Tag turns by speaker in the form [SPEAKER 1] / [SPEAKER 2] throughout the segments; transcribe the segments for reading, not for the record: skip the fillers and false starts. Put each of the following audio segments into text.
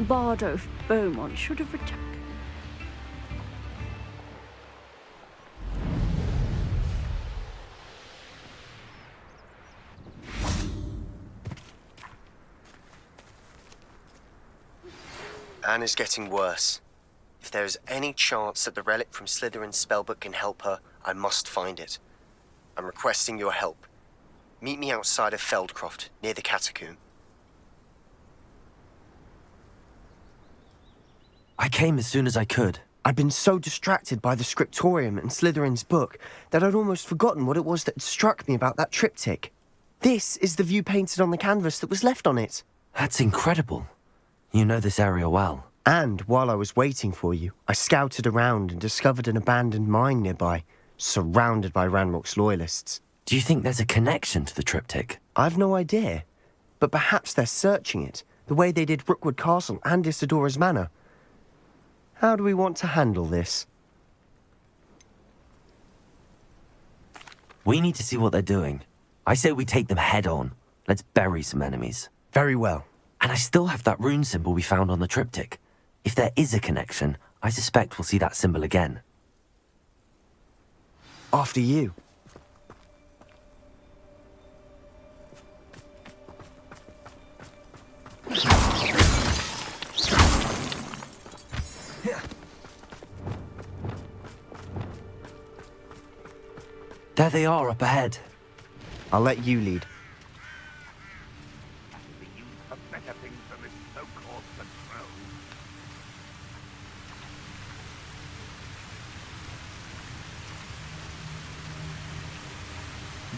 [SPEAKER 1] Bardo of Beaumont should have returned.
[SPEAKER 2] Anna's getting worse. If there is any chance that the relic from Slytherin's spellbook can help her, I must find it. I'm requesting your help. Meet me outside of Feldcroft, near the catacomb.
[SPEAKER 3] I came as soon as I could.
[SPEAKER 2] I'd been so distracted by the scriptorium and Slytherin's book that I'd almost forgotten what it was that had struck me about that triptych. This is the view painted on the canvas that was left on it.
[SPEAKER 3] That's incredible. You know this area well.
[SPEAKER 2] And while I was waiting for you, I scouted around and discovered an abandoned mine nearby, surrounded by Ranrock's loyalists.
[SPEAKER 3] Do you think there's a connection to the triptych?
[SPEAKER 2] I've no idea, but perhaps they're searching it, the way they did Rookwood Castle and Isidora's Manor. How do we want to handle this?
[SPEAKER 3] We need to see what they're doing. I say we take them head on. Let's bury some enemies.
[SPEAKER 2] Very well.
[SPEAKER 3] And I still have that rune symbol we found on the triptych. If there is a connection, I suspect we'll see that symbol again.
[SPEAKER 2] After you.
[SPEAKER 3] There they are up ahead.
[SPEAKER 2] I'll let you lead.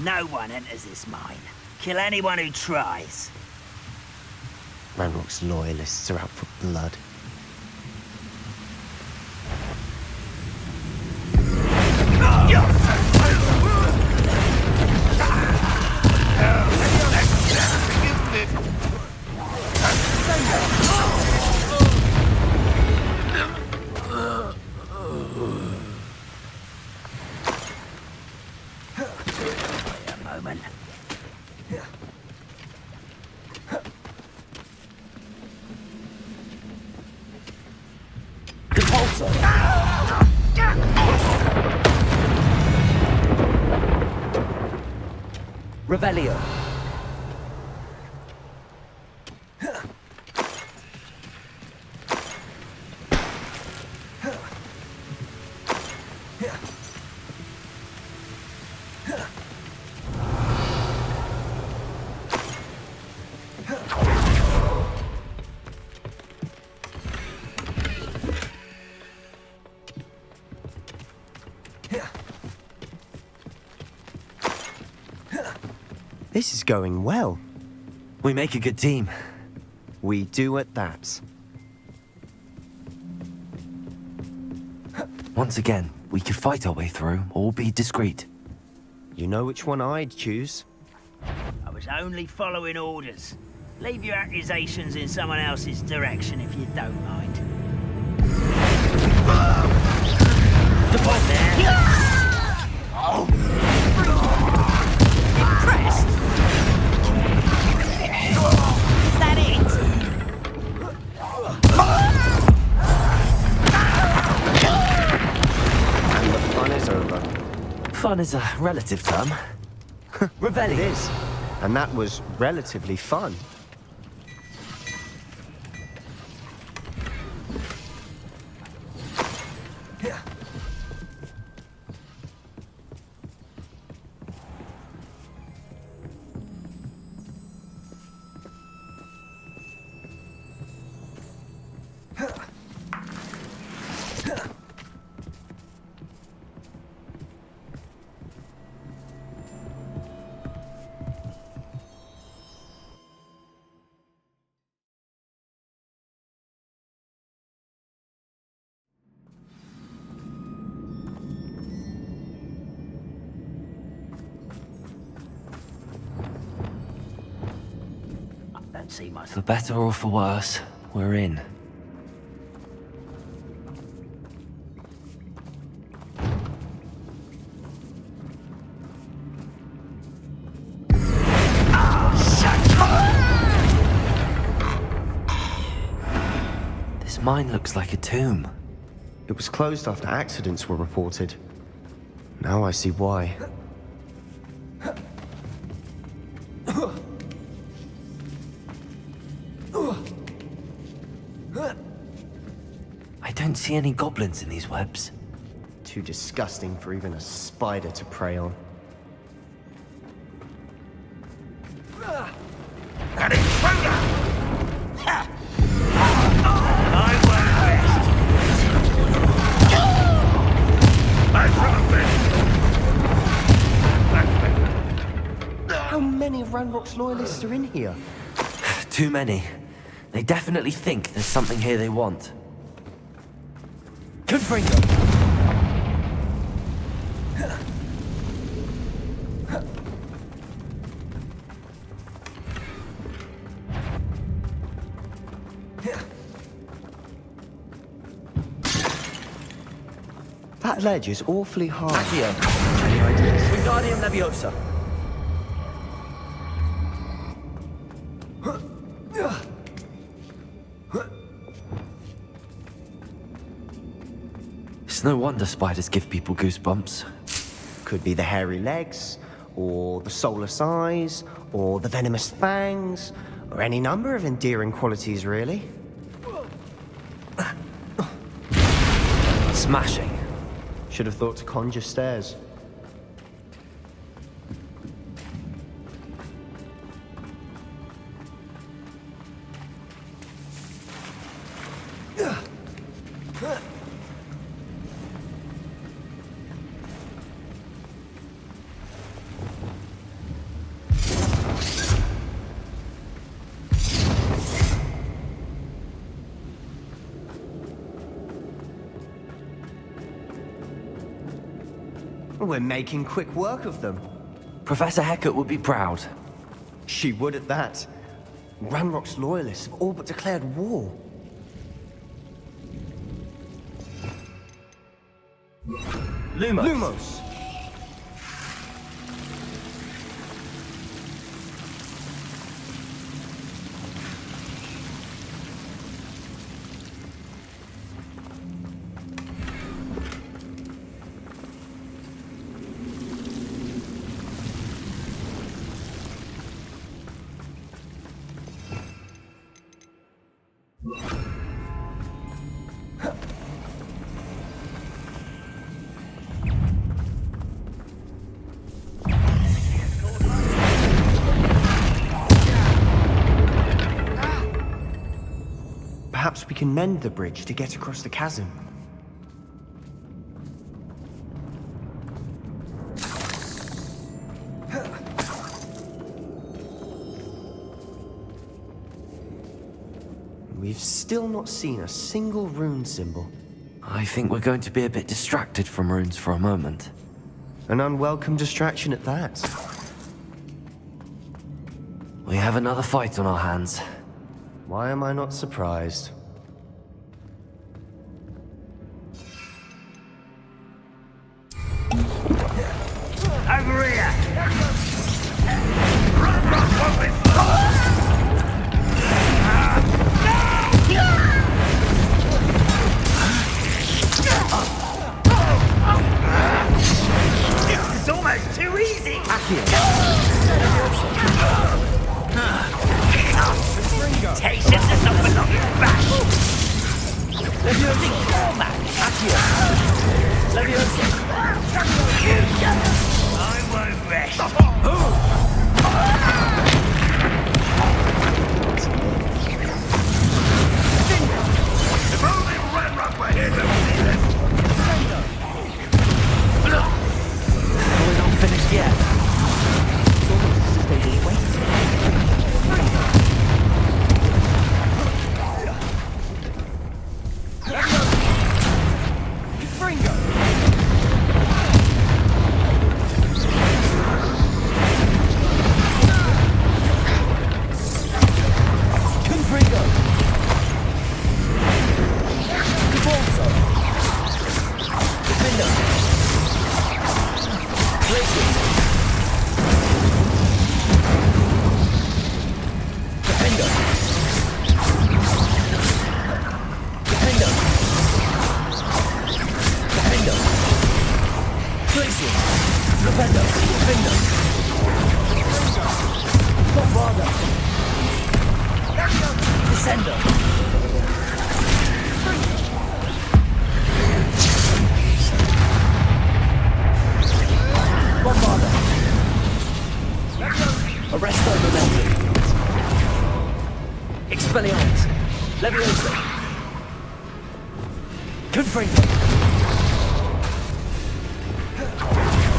[SPEAKER 4] No one enters this mine. Kill anyone who tries.
[SPEAKER 2] Ranrock's loyalists are out for blood.
[SPEAKER 3] Revelio.
[SPEAKER 2] This is going well.
[SPEAKER 3] We make a good team.
[SPEAKER 2] We do at that.
[SPEAKER 3] Once again, we could fight our way through or be discreet.
[SPEAKER 2] You know which one I'd choose.
[SPEAKER 4] I was only following orders. Leave your accusations in someone else's direction if you don't mind.
[SPEAKER 3] The boss there!
[SPEAKER 4] Impressed? Is that it?
[SPEAKER 2] And the fun is over.
[SPEAKER 3] Fun is a relative term. Revelio.
[SPEAKER 2] It is. And that was relatively fun.
[SPEAKER 4] See myself.
[SPEAKER 3] For better or for worse, we're in. Mine looks like a tomb.
[SPEAKER 2] It was closed after accidents were reported. Now I see why.
[SPEAKER 3] I don't see any goblins in these webs.
[SPEAKER 2] Too disgusting for even a spider to prey on.
[SPEAKER 4] An intruder! Ha! I won't rest.
[SPEAKER 2] How many of Ranrock's loyalists are in here?
[SPEAKER 3] Too many. They definitely think there's something here they want. Confringo!
[SPEAKER 2] That ledge is awfully high.
[SPEAKER 3] Accio.
[SPEAKER 2] Any ideas?
[SPEAKER 3] Wingardium Leviosa. It's no wonder spiders give people goosebumps.
[SPEAKER 2] Could be the hairy legs, or the soulless eyes, or the venomous fangs, or any number of endearing qualities, really.
[SPEAKER 3] Smashing.
[SPEAKER 2] Should have thought to conjure stairs. We're making quick work of them.
[SPEAKER 3] Professor Hecat would be proud.
[SPEAKER 2] She would at that. Ranrock's loyalists have all but declared war.
[SPEAKER 3] Lumos.
[SPEAKER 2] Lumos! Perhaps we can mend the bridge to get across the chasm. We've still not seen a single rune symbol.
[SPEAKER 3] I think we're going to be a bit distracted from runes for a moment.
[SPEAKER 2] An unwelcome distraction at that.
[SPEAKER 3] We have another fight on our hands.
[SPEAKER 2] Why am I not surprised?
[SPEAKER 4] Over here! This is almost too easy! Temptations is not belonging back! I won't rest! If only Ranrock were here to see this!
[SPEAKER 3] We're not finished yet.
[SPEAKER 2] It's almost as if they were waiting.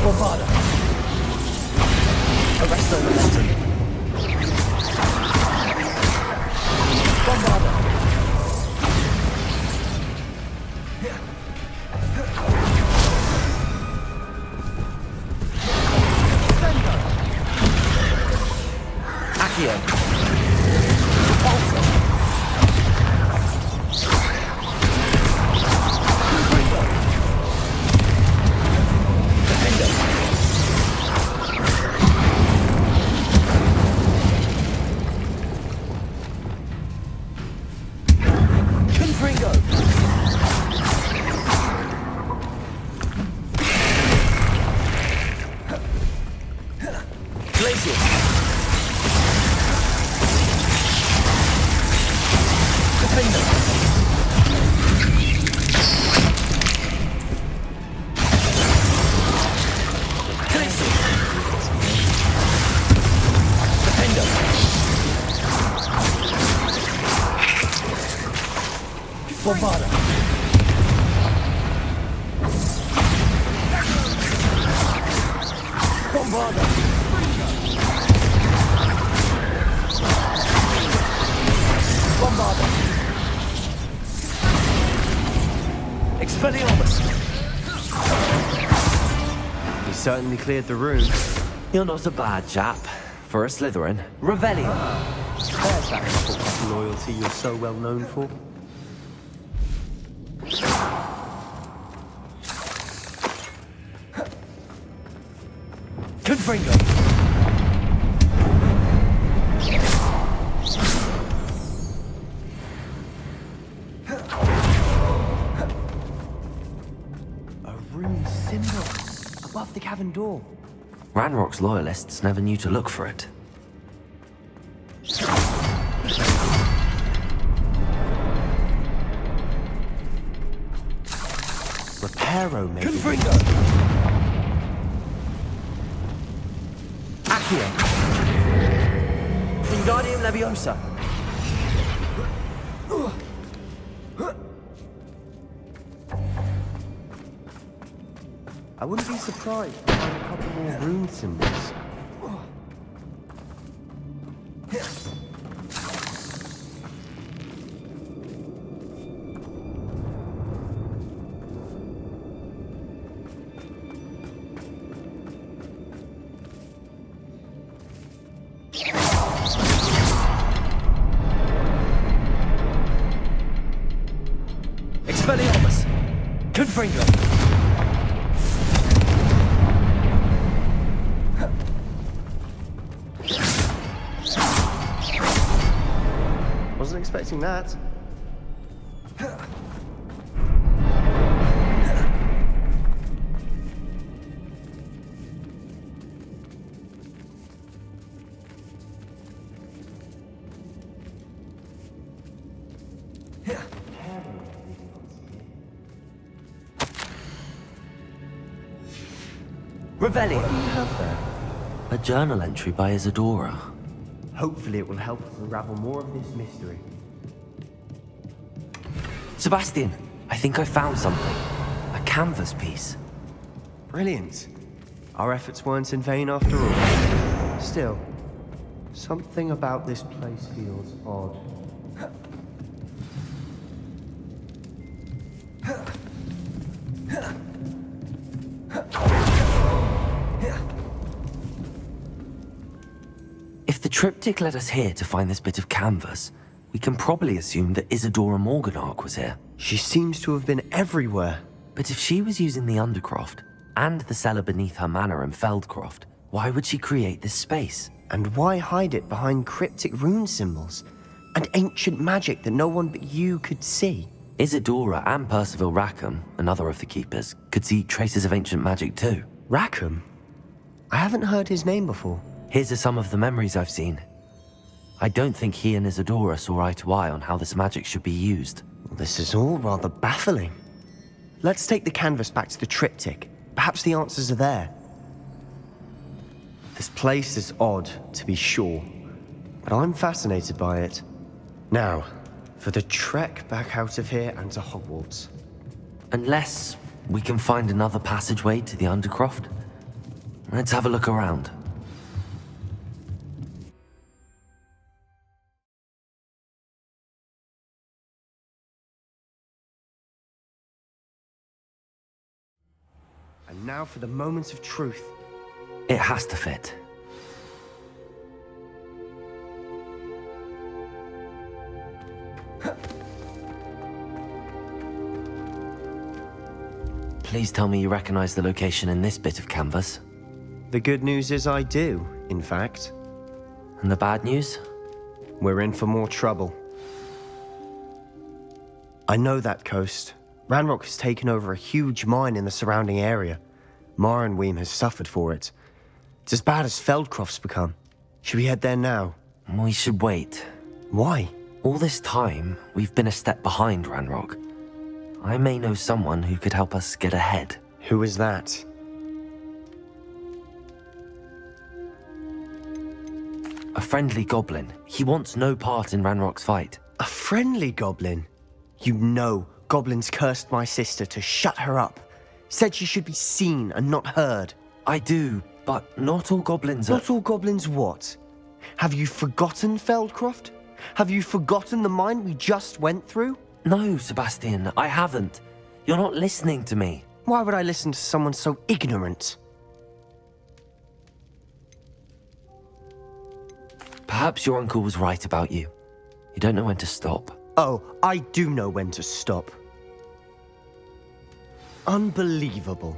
[SPEAKER 3] Bombarda. Arresto momentum. Bombarda. Accio. Repulsor. Defender. Confringo. Glacius. Defender. Glacius. Defender. Bombarda. Bombarda. Bombarda. Expelliarmus.
[SPEAKER 5] He certainly cleared the room.
[SPEAKER 3] You're not a bad chap. For a Slytherin. Revelio.
[SPEAKER 5] There's that Hufflepuff loyalty you're so well known for.
[SPEAKER 3] Confringo.
[SPEAKER 5] A rune symbol above the cavern door.
[SPEAKER 3] Ranrock's loyalists never knew to look for it.
[SPEAKER 5] Reparo, maybe.
[SPEAKER 3] Confringo. Accio. Wingardium Leviosa.
[SPEAKER 5] I wouldn't be surprised to find a couple more rune symbols.
[SPEAKER 3] Expelliarmus. Confringo.
[SPEAKER 5] Wasn't expecting that.
[SPEAKER 3] Revelio.
[SPEAKER 5] What do you have there?
[SPEAKER 3] A journal entry by Isadora.
[SPEAKER 5] Hopefully it will help us unravel more of this mystery.
[SPEAKER 3] Sebastian, I think I found something. A canvas piece.
[SPEAKER 5] Brilliant. Our efforts weren't in vain after all. Still, something about this place feels odd.
[SPEAKER 3] If the triptych led us here to find this bit of canvas, we can probably assume that Isadora Morganach was here.
[SPEAKER 5] She seems to have been everywhere.
[SPEAKER 3] But if she was using the Undercroft, and the cellar beneath her manor in Feldcroft, why would she create this space?
[SPEAKER 5] And why hide it behind cryptic rune symbols? And ancient magic that no one but you could see?
[SPEAKER 3] Isadora and Percival Rackham, another of the Keepers, could see traces of ancient magic too.
[SPEAKER 5] Rackham? I haven't heard his name before.
[SPEAKER 3] Here's are some of the memories I've seen. I don't think he and Isadora saw eye to eye on how this magic should be used.
[SPEAKER 5] This is all rather baffling. Let's take the canvas back to the triptych. Perhaps the answers are there. This place is odd, to be sure, but I'm fascinated by it. Now, for the trek back out of here and to Hogwarts.
[SPEAKER 3] Unless we can find another passageway to the Undercroft. Let's have a look around.
[SPEAKER 5] And now for the moments of truth.
[SPEAKER 3] It has to fit. Please tell me you recognize the location in this bit of canvas.
[SPEAKER 5] The good news is I do, in fact.
[SPEAKER 3] And the bad news?
[SPEAKER 5] We're in for more trouble. I know that coast. Ranrock has taken over a huge mine in the surrounding area. Marenweem has suffered for it. It's as bad as Feldcroft's become. Should we head there now?
[SPEAKER 3] We should wait.
[SPEAKER 5] Why?
[SPEAKER 3] All this time, we've been a step behind Ranrock. I may know someone who could help us get ahead.
[SPEAKER 5] Who is that?
[SPEAKER 3] A friendly goblin. He wants no part in Ranrock's fight.
[SPEAKER 5] A friendly goblin? You know goblins cursed my sister to shut her up. Said she should be seen and not heard.
[SPEAKER 3] I do, but not all goblins are...
[SPEAKER 5] Not all goblins what? Have you forgotten Feldcroft? Have you forgotten the mine we just went through?
[SPEAKER 3] No, Sebastian, I haven't. You're not listening to me.
[SPEAKER 5] Why would I listen to someone so ignorant?
[SPEAKER 3] Perhaps your uncle was right about you. You don't know when to stop.
[SPEAKER 5] Oh, I do know when to stop. Unbelievable.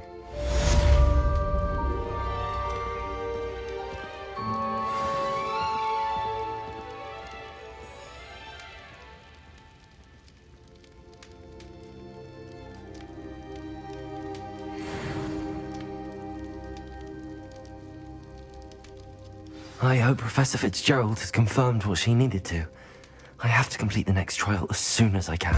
[SPEAKER 3] I hope Professor Fitzgerald has confirmed what she needed to. I have to complete the next trial as soon as I can.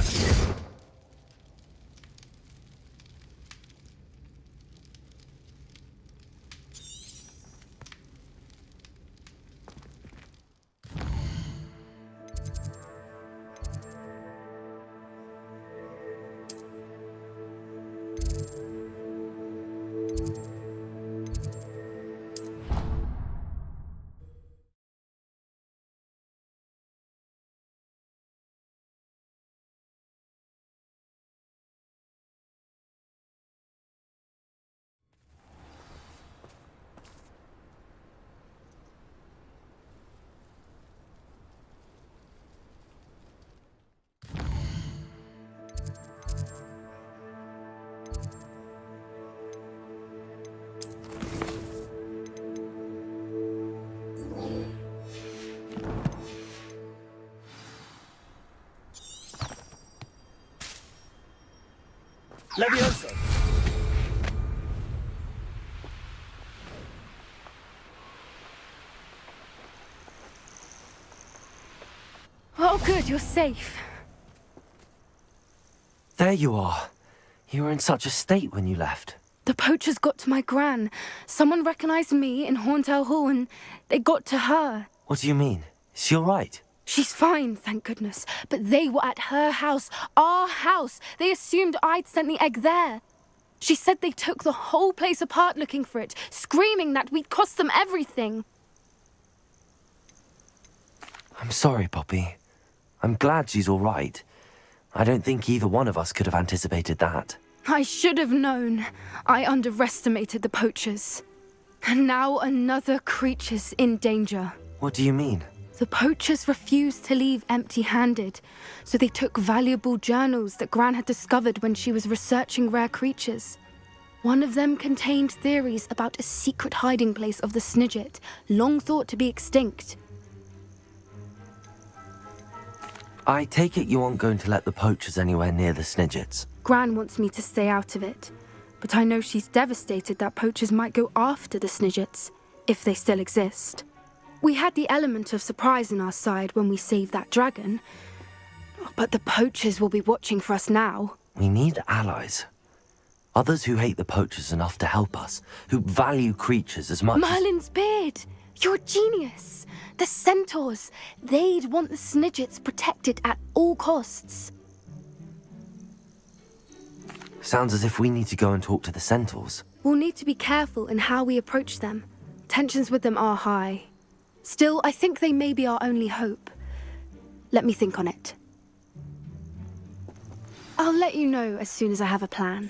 [SPEAKER 4] Levioso.
[SPEAKER 1] Oh, good, you're safe.
[SPEAKER 3] There you are. You were in such a state when you left.
[SPEAKER 1] The poachers got to my gran. Someone recognized me in Horntail Hall and they got to her.
[SPEAKER 3] What do you mean? Is she all right?
[SPEAKER 1] She's fine, thank goodness. But they were at her house, our house. They assumed I'd sent the egg there. She said they took the whole place apart looking for it, screaming that we'd cost them everything.
[SPEAKER 3] I'm sorry, Poppy. I'm glad she's all right. I don't think either one of us could have anticipated that.
[SPEAKER 1] I should have known. I underestimated the poachers. And now another creature's in danger.
[SPEAKER 3] What do you mean?
[SPEAKER 1] The poachers refused to leave empty-handed, so they took valuable journals that Gran had discovered when she was researching rare creatures. One of them contained theories about a secret hiding place of the Snidget, long thought to be extinct.
[SPEAKER 3] I take it you aren't going to let the poachers anywhere near the Snidgets.
[SPEAKER 1] Gran wants me to stay out of it, but I know she's devastated that poachers might go after the Snidgets, if they still exist. We had the element of surprise on our side when we saved that dragon, but the poachers will be watching for us now.
[SPEAKER 3] We need allies. Others who hate the poachers enough to help us, who value creatures as much
[SPEAKER 1] Merlin's beard! You're a genius! The centaurs! They'd want the Snidgets protected at all costs.
[SPEAKER 3] Sounds as if we need to go and talk to the centaurs.
[SPEAKER 1] We'll need to be careful in how we approach them. Tensions with them are high. Still, I think they may be our only hope. Let me think on it. I'll let you know as soon as I have a plan.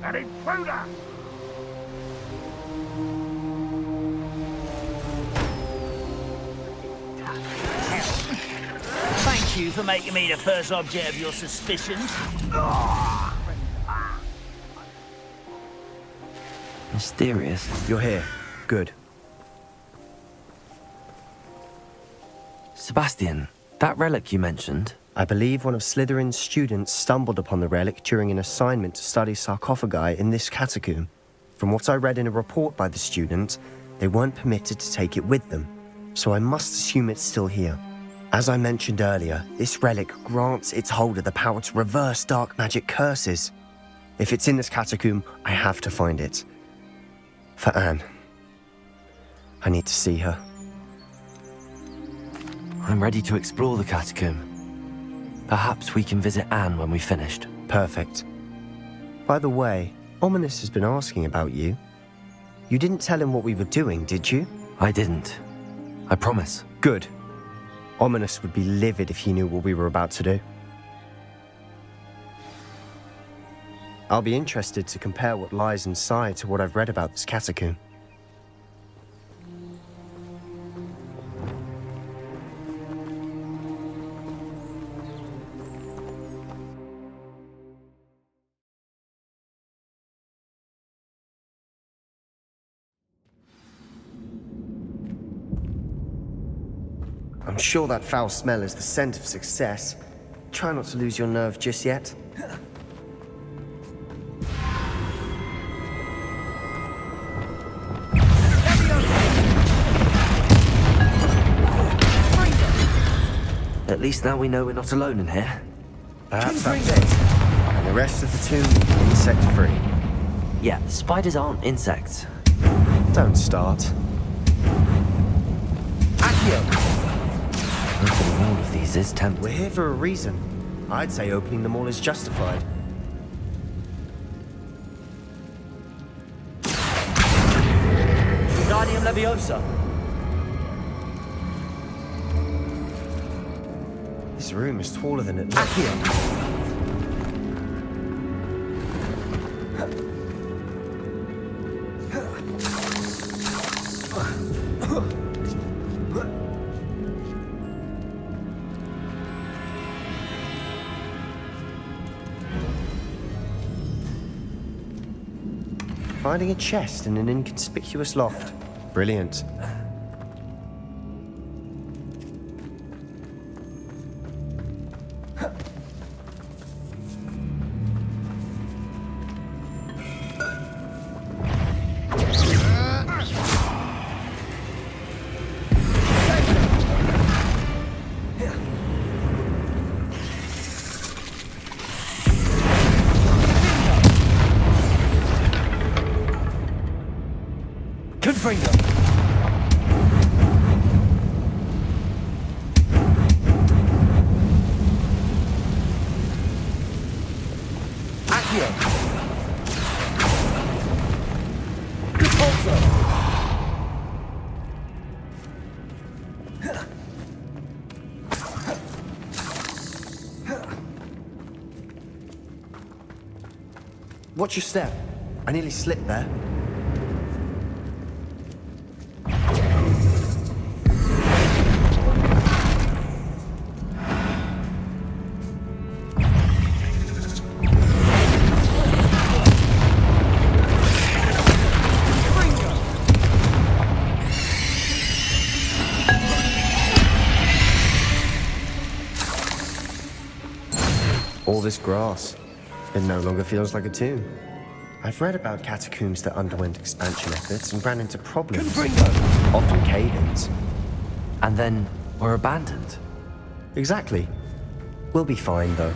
[SPEAKER 4] An intruder! Thank you for making me the first object of your suspicions.
[SPEAKER 3] Mysterious.
[SPEAKER 5] You're here. Good.
[SPEAKER 3] Sebastian, that relic you mentioned,
[SPEAKER 5] I believe one of Slytherin's students stumbled upon the relic during an assignment to study sarcophagi in this catacomb. From what I read in a report by the student, they weren't permitted to take it with them, so I must assume it's still here. As I mentioned earlier, this relic grants its holder the power to reverse dark magic curses. If it's in this catacomb, I have to find it. For Anne. I need to see her.
[SPEAKER 3] I'm ready to explore the catacomb. Perhaps we can visit Anne when we've finished.
[SPEAKER 5] Perfect. By the way, Ominous has been asking about you. You didn't tell him what we were doing, did you?
[SPEAKER 3] I didn't. I promise.
[SPEAKER 5] Good. Ominous would be livid if he knew what we were about to do. I'll be interested to compare what lies inside to what I've read about this catacomb. I'm sure that foul smell is the scent of success. Try not to lose your nerve just yet.
[SPEAKER 3] At least now we know we're not alone in here.
[SPEAKER 5] Perhaps that's it. And the rest of the tomb, insect-free.
[SPEAKER 3] Yeah, spiders aren't insects.
[SPEAKER 5] Don't start.
[SPEAKER 3] Opening all of these is tempting.
[SPEAKER 5] We're here for a reason. I'd say opening them all is justified.
[SPEAKER 3] Guardium Leviosa.
[SPEAKER 5] This room is taller than it looks. Finding a chest in an inconspicuous loft. Brilliant. Watch your step. I nearly slipped there. All this grass, it no longer feels like a tomb. I've read about catacombs that underwent expansion efforts and ran into problems, often cave-ins.
[SPEAKER 3] And then were abandoned.
[SPEAKER 5] Exactly. We'll be fine, though.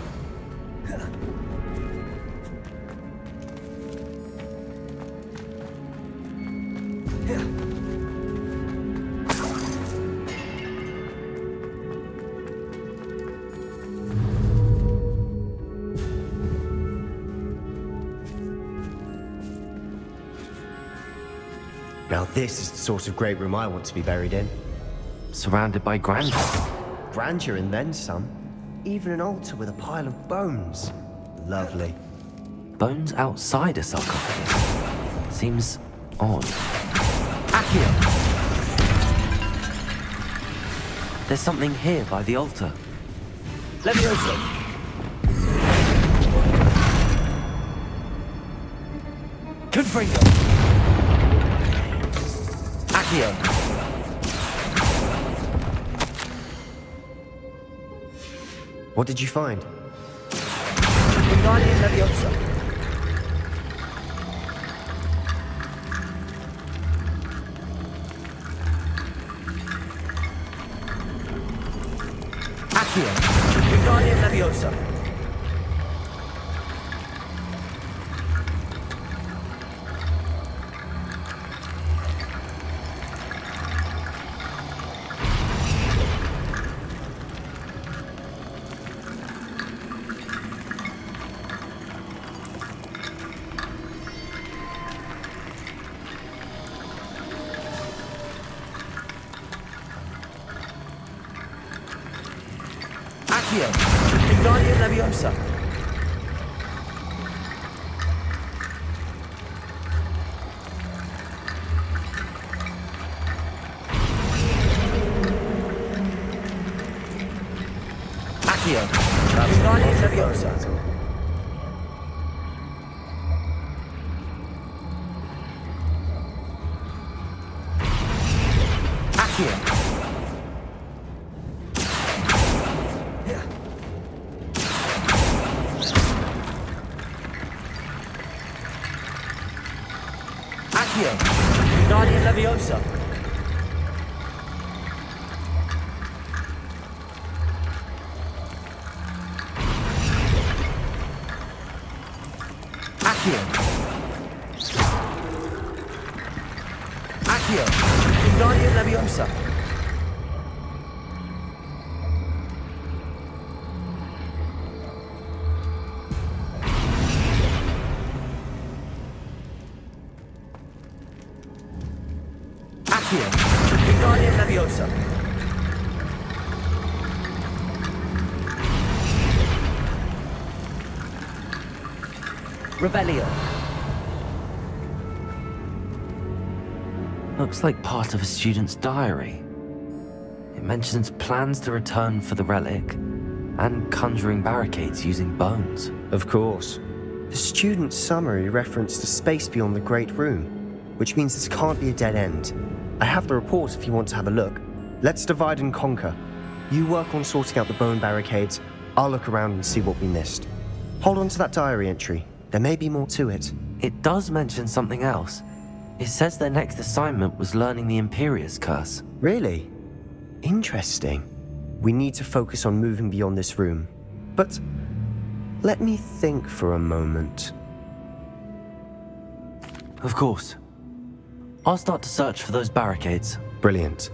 [SPEAKER 5] Now this is the sort of great room I want to be buried in.
[SPEAKER 3] Surrounded by grandeur.
[SPEAKER 5] Grandeur and then some. Even an altar with a pile of bones. Lovely.
[SPEAKER 3] Bones outside a sarcophagus. Seems odd. Accio! There's something here by the altar.
[SPEAKER 4] Leviosa!
[SPEAKER 3] Confringo! Accio!
[SPEAKER 5] What did you find?
[SPEAKER 4] Wingardium Leviosa!
[SPEAKER 3] Accio!
[SPEAKER 4] Wingardium Leviosa!
[SPEAKER 3] Accio!
[SPEAKER 4] Wingardium Leviosa!
[SPEAKER 3] Accio!
[SPEAKER 4] Wingardium Leviosa!
[SPEAKER 3] Accio! Accio!
[SPEAKER 4] Wingardium Leviosa!
[SPEAKER 3] Accio! Accio!
[SPEAKER 4] Wingardium Leviosa!
[SPEAKER 3] Accio!
[SPEAKER 4] Wingardium Leviosa!
[SPEAKER 3] Revelio. Looks like part of a student's diary. It mentions plans to return for the relic and conjuring barricades using bones.
[SPEAKER 5] Of course. The student's summary referenced a space beyond the Great Room, which means this can't be a dead end. I have the report if you want to have a look. Let's divide and conquer. You work on sorting out the bone barricades. I'll look around and see what we missed. Hold on to that diary entry. There may be more to it.
[SPEAKER 3] It does mention something else. It says their next assignment was learning the Imperius curse.
[SPEAKER 5] Really? Interesting. We need to focus on moving beyond this room. But let me think for a moment.
[SPEAKER 3] Of course. I'll start to search for those barricades.
[SPEAKER 5] Brilliant.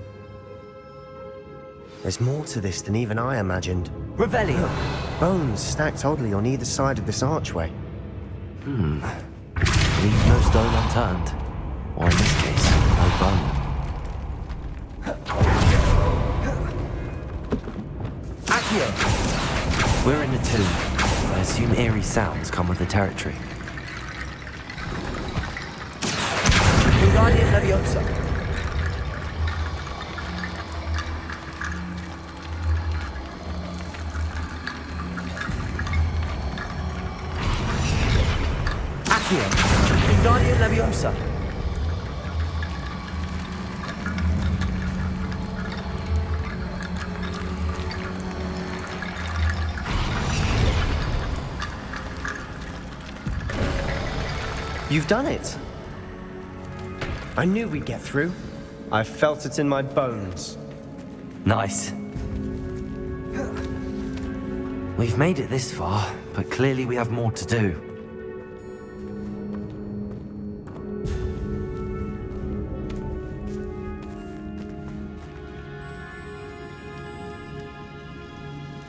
[SPEAKER 5] There's more to this than even I imagined.
[SPEAKER 3] Revelio!
[SPEAKER 5] Bones stacked oddly on either side of this archway.
[SPEAKER 3] Leave no stone unturned. Or in this case, no bone. Accio! We're in a tomb. I assume eerie sounds come with the territory.
[SPEAKER 6] Wingardium Leviosa. Accio. Wingardium Leviosa.
[SPEAKER 5] You've done it. I knew we'd get through. I felt it in my bones.
[SPEAKER 3] Nice. We've made it this far, but clearly we have more to do.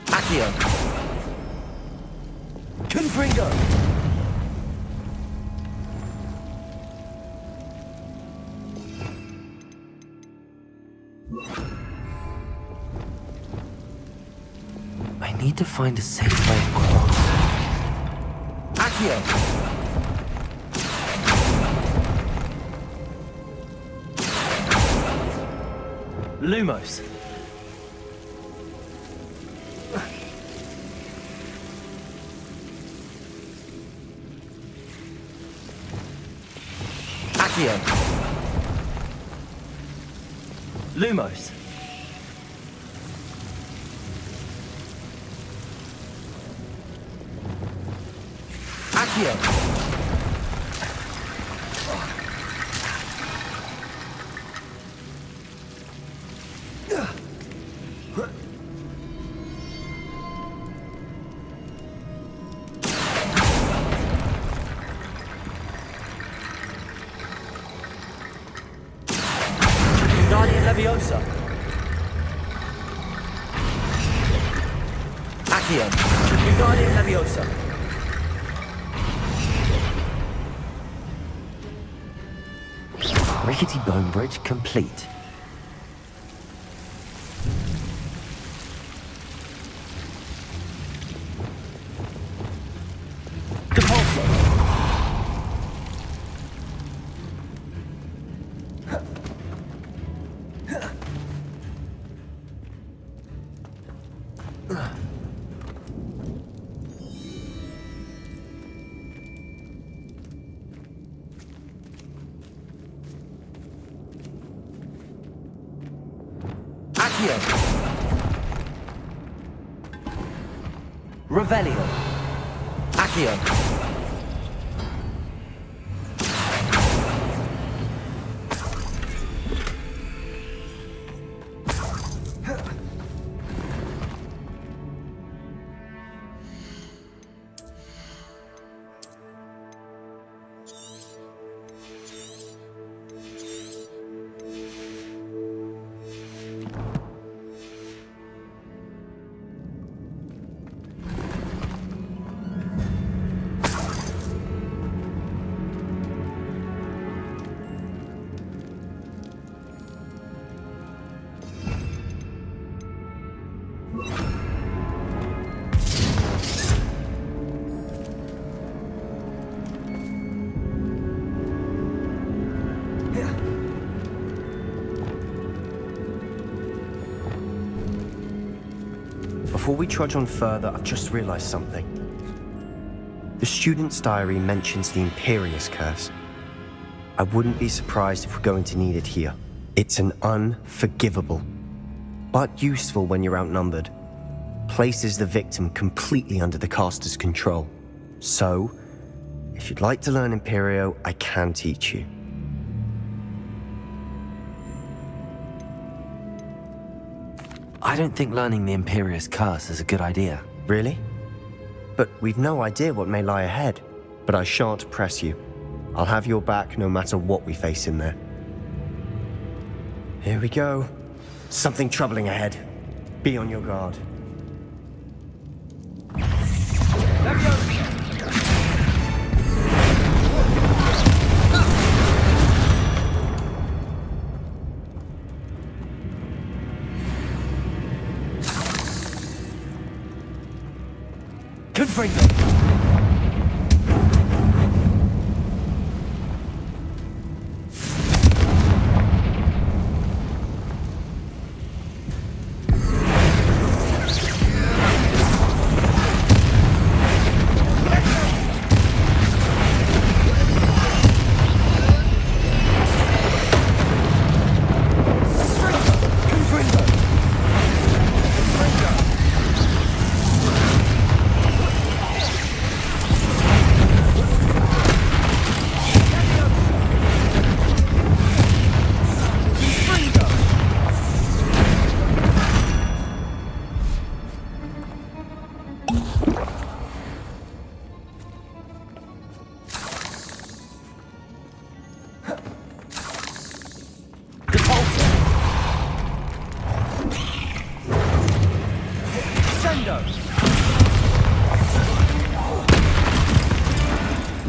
[SPEAKER 6] Accio. Confringo.
[SPEAKER 3] I need to find a safe way across.
[SPEAKER 6] Accio. Lumos. Accio. Lumos. Accio. Wingardium Leviosa. Accio. Wingardium Leviosa.
[SPEAKER 3] Rickety bone bridge complete.
[SPEAKER 6] Compulso. Accio. Revelio. Accio.
[SPEAKER 5] Before we trudge on further, I've just realized something. The student's diary mentions the Imperious Curse. I wouldn't be surprised if we're going to need it here. It's an unforgivable, but useful when you're outnumbered. Places the victim completely under the caster's control. So, if you'd like to learn Imperio, I can teach you.
[SPEAKER 3] I don't think learning the Imperious Curse is a good idea.
[SPEAKER 5] Really? But we've no idea what may lie ahead. But I shan't press you. I'll have your back no matter what we face in there. Here we go. Something troubling ahead. Be on your guard.
[SPEAKER 6] Confringo.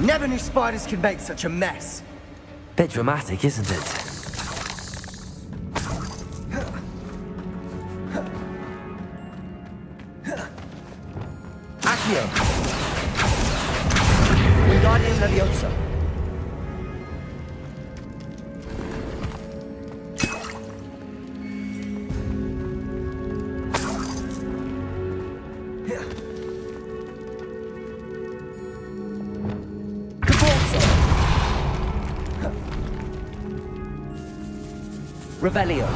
[SPEAKER 5] Never knew spiders could make such a mess.
[SPEAKER 3] Bit dramatic, isn't it?
[SPEAKER 6] Accio. Wingardium Leviosa. Revelio.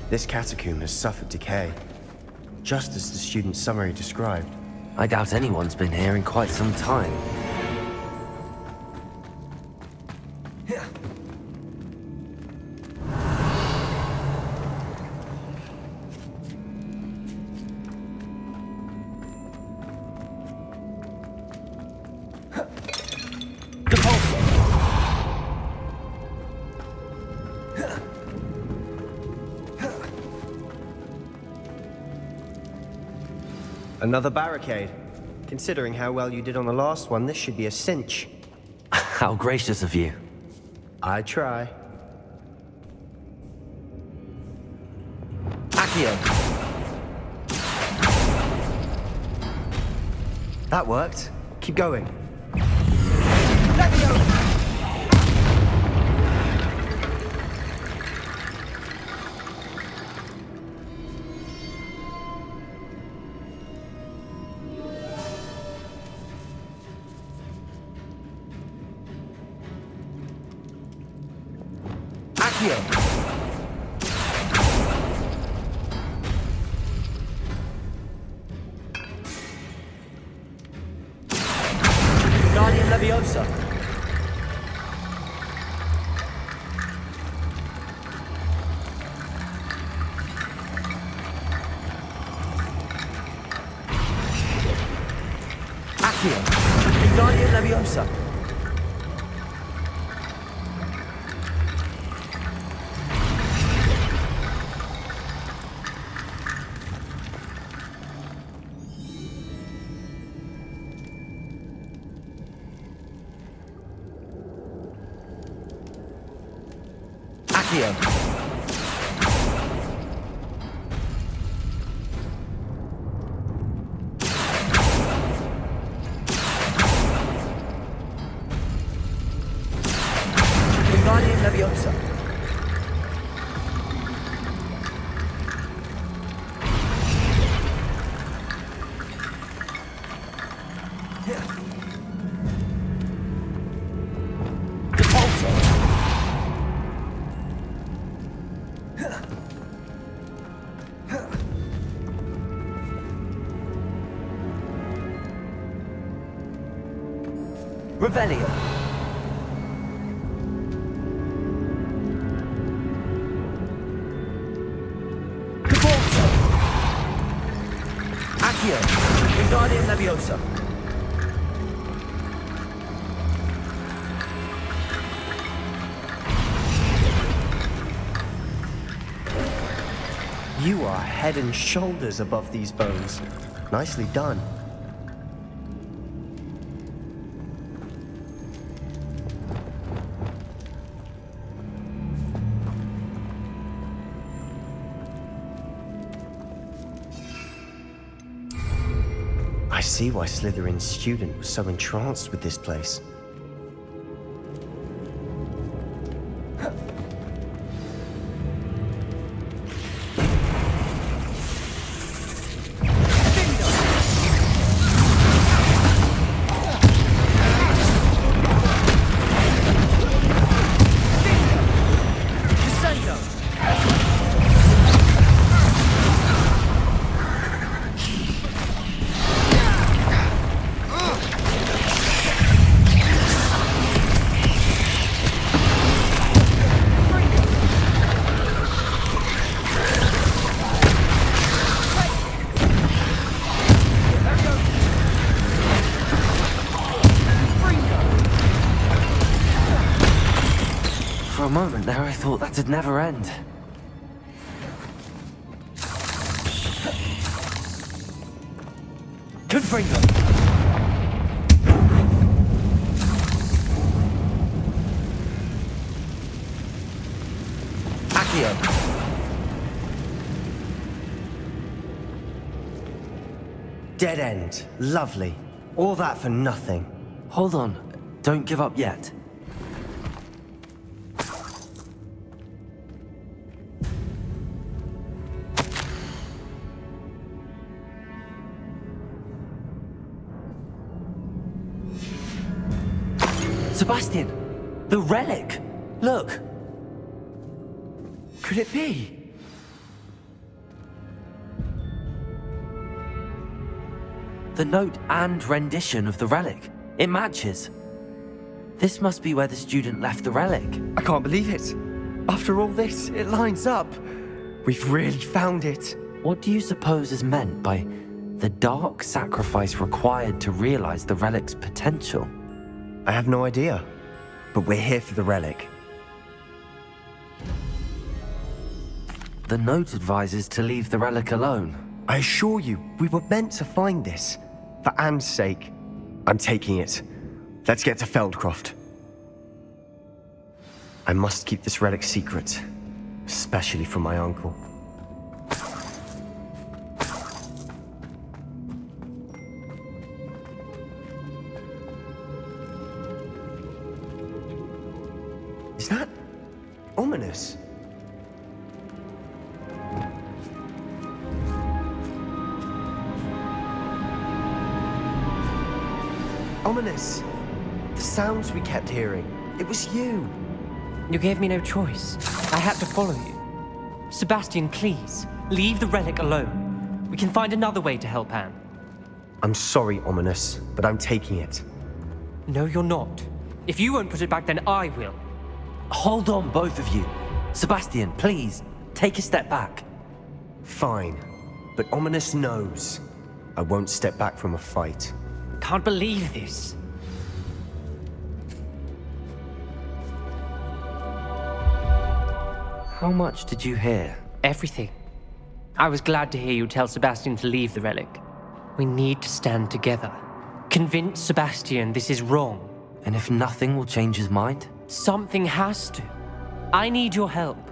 [SPEAKER 5] This catacomb has suffered decay, just as the student's summary described.
[SPEAKER 3] I doubt anyone's been here in quite some time.
[SPEAKER 5] Another barricade. Considering how well you did on the last one, this should be a cinch.
[SPEAKER 3] How gracious of you.
[SPEAKER 5] I try.
[SPEAKER 6] Accio.
[SPEAKER 5] That worked. Keep going.
[SPEAKER 6] Accio. Wingardium Leviosa. Accio. Wingardium Leviosa. Accio. Wingardium Leviosa. Revelio. Caporzo. Accio. Wingardium Leviosa.
[SPEAKER 5] You are head and shoulders above these bones. Nicely done. I see why Slytherin's student was so entranced with this place.
[SPEAKER 3] For a moment there, I thought that'd never end.
[SPEAKER 6] Confocio. Bring them. Accio.
[SPEAKER 5] Dead end. Lovely. All that for nothing.
[SPEAKER 3] Hold on. Don't give up yet. Sebastian! The relic! Look! Could it be? The note and rendition of the relic. It matches. This must be where the student left the relic.
[SPEAKER 5] I can't believe it. After all this, it lines up. We've really found it.
[SPEAKER 3] What do you suppose is meant by the dark sacrifice required to realize the relic's potential?
[SPEAKER 5] I have no idea. But we're here for the relic.
[SPEAKER 3] The note advises to leave the relic alone.
[SPEAKER 5] I assure you, we were meant to find this. For Anne's sake. I'm taking it. Let's get to Feldcroft. I must keep this relic secret. Especially from my uncle. Is that ominous? Ominous. The sounds we kept hearing. It was you.
[SPEAKER 7] You gave me no choice. I had to follow you. Sebastian, please, leave the relic alone. We can find another way to help Anne.
[SPEAKER 5] I'm sorry, Ominous, but I'm taking it.
[SPEAKER 7] No, you're not. If you won't put it back, then I will.
[SPEAKER 3] Hold on, both of you. Sebastian, please, take a step back.
[SPEAKER 5] Fine. But Ominous knows. I won't step back from a fight.
[SPEAKER 7] Can't believe this.
[SPEAKER 3] How much did you hear?
[SPEAKER 7] Everything. I was glad to hear you tell Sebastian to leave the relic. We need to stand together. Convince Sebastian this is wrong.
[SPEAKER 3] And if nothing will change his mind?
[SPEAKER 7] Something has to. I need your help.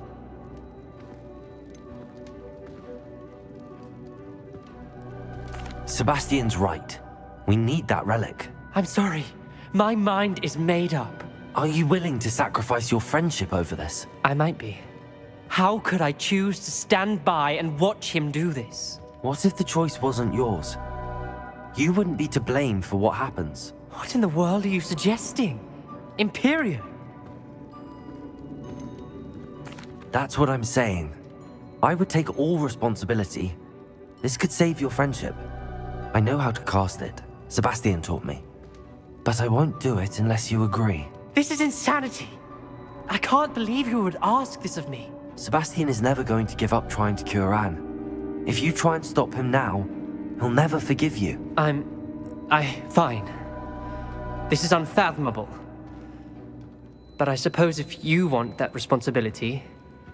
[SPEAKER 3] Sebastian's right. We need that relic.
[SPEAKER 7] I'm sorry. My mind is made up.
[SPEAKER 3] Are you willing to sacrifice your friendship over this?
[SPEAKER 7] I might be. How could I choose to stand by and watch him do this?
[SPEAKER 3] What if the choice wasn't yours? You wouldn't be to blame for what happens.
[SPEAKER 7] What in the world are you suggesting? Imperium?
[SPEAKER 3] That's what I'm saying. I would take all responsibility. This could save your friendship. I know how to cast it. Sebastian taught me. But I won't do it unless you agree.
[SPEAKER 7] This is insanity. I can't believe you would ask this of me.
[SPEAKER 3] Sebastian is never going to give up trying to cure Anne. If you try and stop him now, he'll never forgive you.
[SPEAKER 7] Fine. This is unfathomable. But I suppose if you want that responsibility,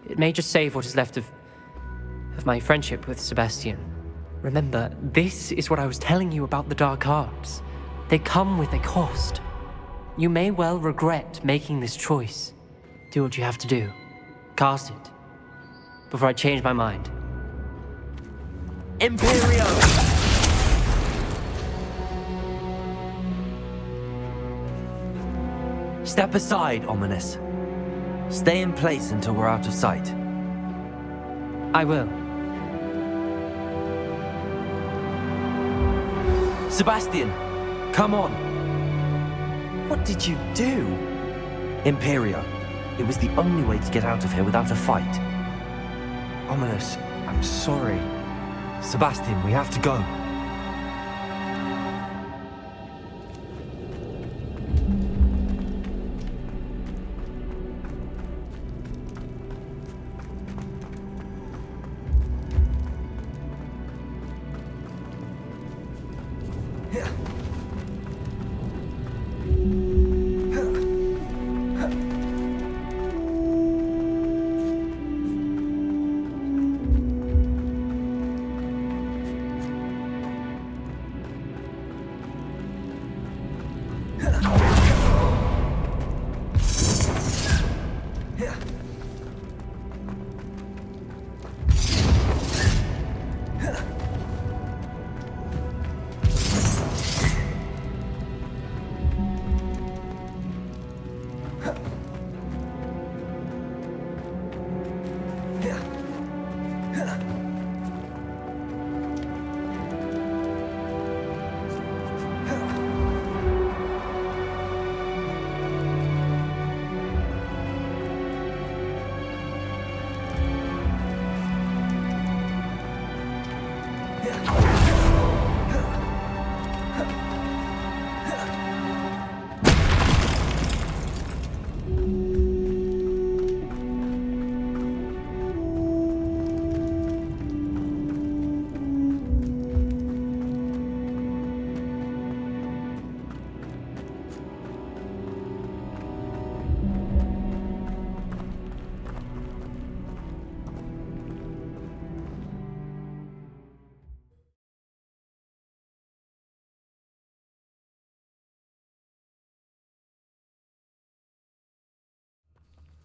[SPEAKER 7] it may just save what is left of my friendship with Sebastian. Remember, this is what I was telling you about the dark arts. They come with a cost. You may well regret making this choice. Do what you have to do. Cast it. Before I change my mind.
[SPEAKER 3] Imperio! Step aside, Ominous. Stay in place until we're out of sight.
[SPEAKER 7] I will.
[SPEAKER 3] Sebastian, come on.
[SPEAKER 5] What did you do?
[SPEAKER 3] Imperio. It was the only way to get out of here without a fight.
[SPEAKER 5] Ominous, I'm sorry.
[SPEAKER 3] Sebastian, we have to go.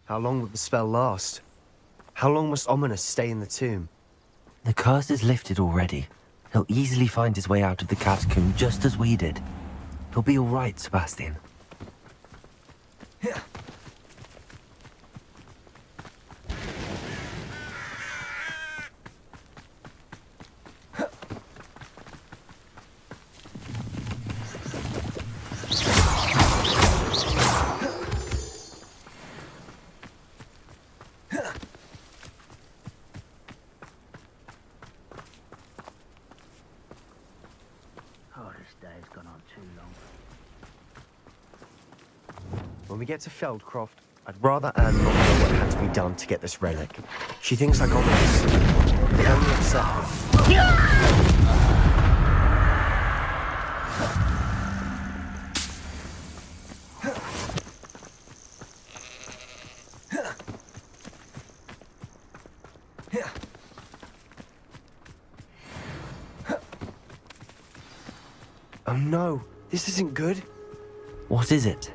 [SPEAKER 5] How long will the spell last? How long must Ominous stay in the tomb?
[SPEAKER 3] The curse is lifted already. He'll easily find his way out of the catacomb just as we did. He'll be all right, Sebastian.
[SPEAKER 4] Oh, this day's gone on too long.
[SPEAKER 5] When we get to Feldcroft, I'd rather Anne not know what had to be done to get this relic. She thinks I got this. It only upset her. Oh no, this isn't good.
[SPEAKER 3] What is it?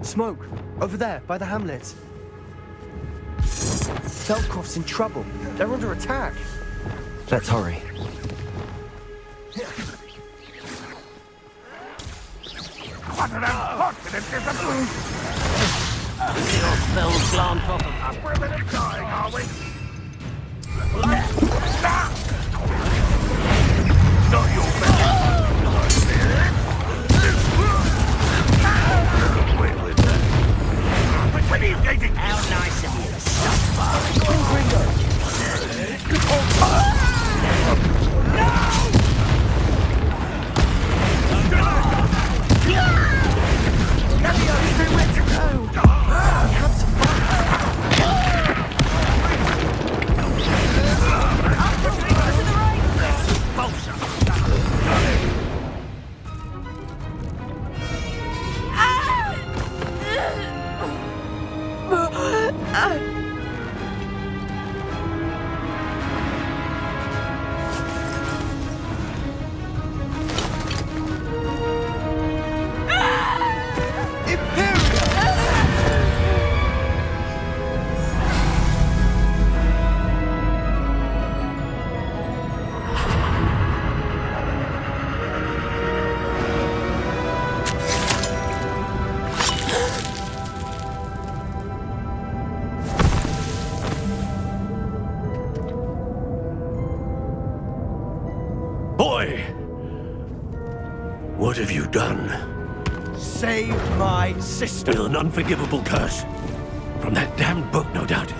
[SPEAKER 5] Smoke! Over there, by the hamlet. Feldcroft's in trouble. They're under attack.
[SPEAKER 3] Let's hurry.
[SPEAKER 4] Spells gone top of us. We're a bit dying, are we? Not your best. When are you getting? How nice of you to stop by.
[SPEAKER 8] Boy! What have you done?
[SPEAKER 5] Save my sister.
[SPEAKER 8] With an unforgivable curse. From that damned book, no doubt.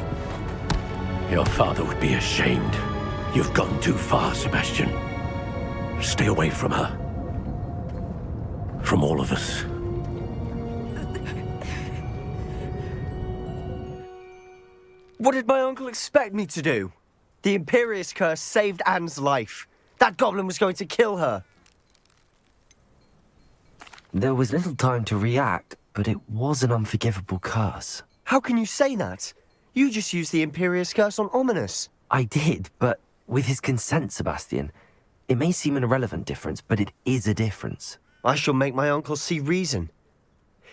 [SPEAKER 8] Your father would be ashamed. You've gone too far, Sebastian. Stay away from her. From all of us.
[SPEAKER 5] What did my uncle expect me to do? The Imperious curse saved Anne's life. That goblin was going to kill her.
[SPEAKER 3] There was little time to react, but it was an unforgivable curse.
[SPEAKER 5] How can you say that? You just used the Imperious curse on Ominous.
[SPEAKER 3] I did, but with his consent, Sebastian. It may seem an irrelevant difference, but it is a difference.
[SPEAKER 5] I shall make my uncle see reason.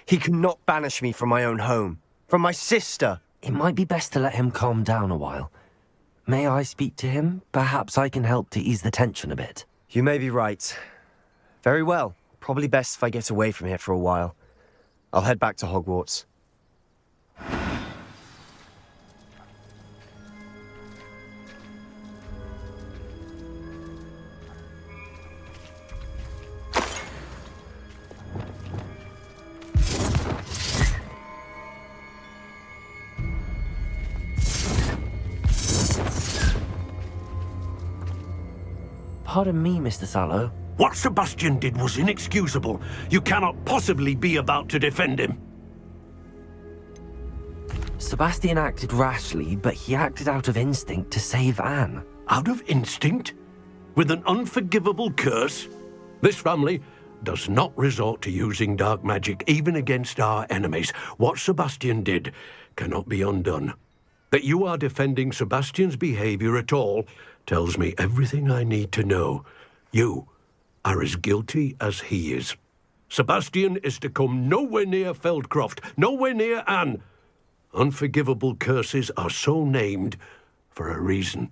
[SPEAKER 5] He cannot banish me from my own home, from my sister.
[SPEAKER 3] It might be best to let him calm down a while. May I speak to him? Perhaps I can help to ease the tension a bit.
[SPEAKER 5] You may be right. Very well. Probably best if I get away from here for a while. I'll head back to Hogwarts.
[SPEAKER 3] Pardon me, Mr. Sallow.
[SPEAKER 8] What Sebastian did was inexcusable. You cannot possibly be about to defend him.
[SPEAKER 3] Sebastian acted rashly, but he acted out of instinct to save Anne.
[SPEAKER 8] Out of instinct? With an unforgivable curse? This family does not resort to using dark magic even against our enemies. What Sebastian did cannot be undone. That you are defending Sebastian's behavior at all tells me everything I need to know. You are as guilty as he is. Sebastian is to come nowhere near Feldcroft, nowhere near Anne. Unforgivable curses are so named for a reason.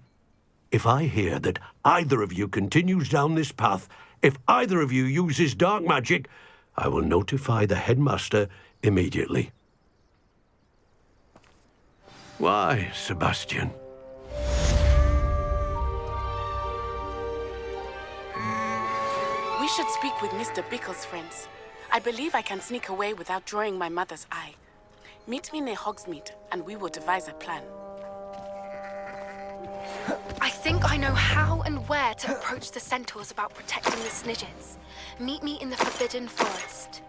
[SPEAKER 8] If I hear that either of you continues down this path, if either of you uses dark magic, I will notify the headmaster immediately. Why, Sebastian?
[SPEAKER 9] We should speak with Mr. Bickle's friends. I believe I can sneak away without drawing my mother's eye. Meet me near Hogsmeade, and we will devise a plan.
[SPEAKER 1] I think I know how and where to approach the centaurs about protecting the Snidgets. Meet me in the Forbidden Forest.